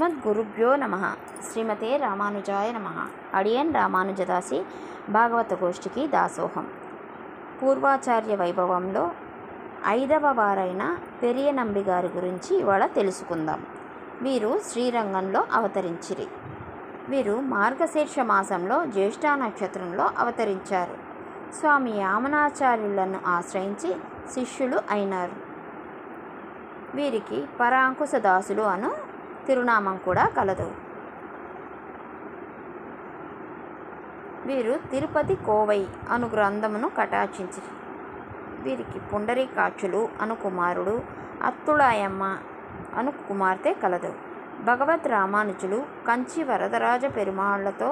అస్మద్గురుభ్యో నమః. శ్రీమతే రామానుజాయ నమః. అడియన్ రామానుజదాసి భాగవత గోష్ఠికి దాసోహం. పూర్వాచార్య వైభవంలో 5వ వారైన పెరియ నంబి గారి గురించి ఇవాళ తెలుసుకుందాం. వీరు శ్రీరంగంలో అవతరించిరి. వీరు మార్గశీర్ష మాసంలో జ్యేష్ఠ నక్షత్రంలో అవతరించారు. స్వామి యామనాచార్యులను ఆశ్రయించి శిష్యులు అయినారు. వీరికి పరాంకుశ దాసులు అను తిరునామం కూడా కలదు. వీరు తిరుపతి కోవై అను గ్రంథమును కటాక్షించి వీరికి పుండరీకాక్షులు అను కుమారుడు, అత్తుళాయమ్మ అను కుమార్తె కలదు. భగవద్ రామానుజులు కంచి వరదరాజ పెరుమాళ్లతో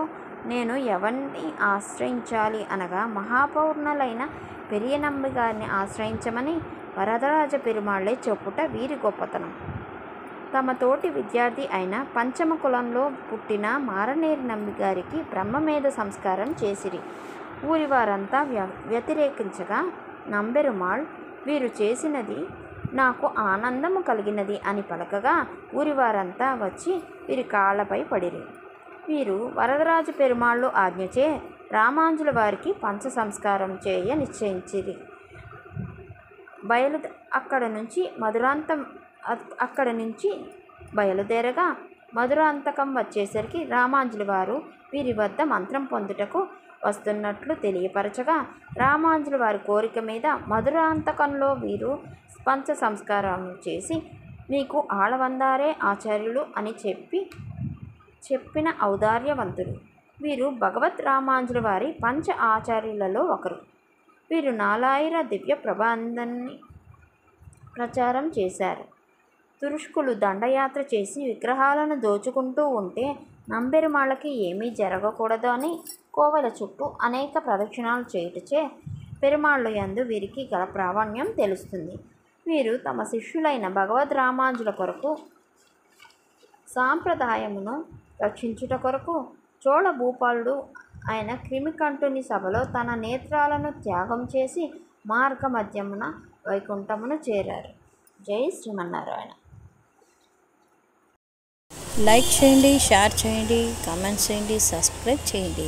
నేను ఎవరిని ఆశ్రయించాలి అనగా మహాపౌర్ణులైన పెరియ నంబి గారిని ఆశ్రయించమని వరదరాజ పెరుమాళ్లే చెప్పుట వీరి గొప్పతనం. తమ తోటి విద్యార్థి అయిన పంచమ కులంలో పుట్టిన మారనేరి నంబి గారికి బ్రహ్మమేధ సంస్కారం చేసిరి. ఊరి వారంతా వ్యతిరేకించగా నంబెరుమాళ్ వీరు చేసినది నాకు ఆనందము కలిగినది అని పలకగా ఊరివారంతా వచ్చి వీరి కాళ్ళపై పడిరి. వీరు వరదరాజ పెరుమాళ్ళు ఆజ్ఞచే రామాంజుల వారికి పంచ సంస్కారం చేయ నిశ్చయించిరి. అక్కడి నుంచి బయలుదేరగా మధురాంతకం వచ్చేసరికి రామాంజుల వారు వీరి వద్ద మంత్రం పొందుటకు వస్తున్నట్లు తెలియపరచగా రామాంజుల వారి కోరిక మీద మధురాంతకంలో వీరు పంచ సంస్కారం చేసి మీకు ఆళవందారే ఆచార్యులు అని చెప్పిన ఔదార్యవంతులు. వీరు భగవత్ రామాంజుల వారి పంచ ఆచార్యులలో ఒకరు. వీరు 4000 దివ్య ప్రబంధాన్ని ప్రచారం చేశారు. తురుష్కులు దండయాత్ర చేసి విగ్రహాలను దోచుకుంటూ ఉంటే నంబెరుమాళ్ళకి ఏమీ జరగకూడదు అని కోవెల చుట్టూ అనేక ప్రదక్షిణాలు చేయుటచే పెరుమాళ్ళు యందు వీరికి గల ప్రావీణ్యం తెలుస్తుంది. వీరు తమ శిష్యులైన భగవద్ రామాంజుల కొరకు సాంప్రదాయమును రక్షించుట కొరకు చోళ భూపాలుడు అయిన క్రిమికంఠుని సభలో తన నేత్రాలను త్యాగం చేసి మార్గ మధ్యమున వైకుంఠమును చేరారు. జై శ్రీమన్నారాయణ. లైక్ చేయండి, షేర్ చేయండి, కామెంట్స్ చేయండి, సబ్స్క్రైబ్ చేయండి.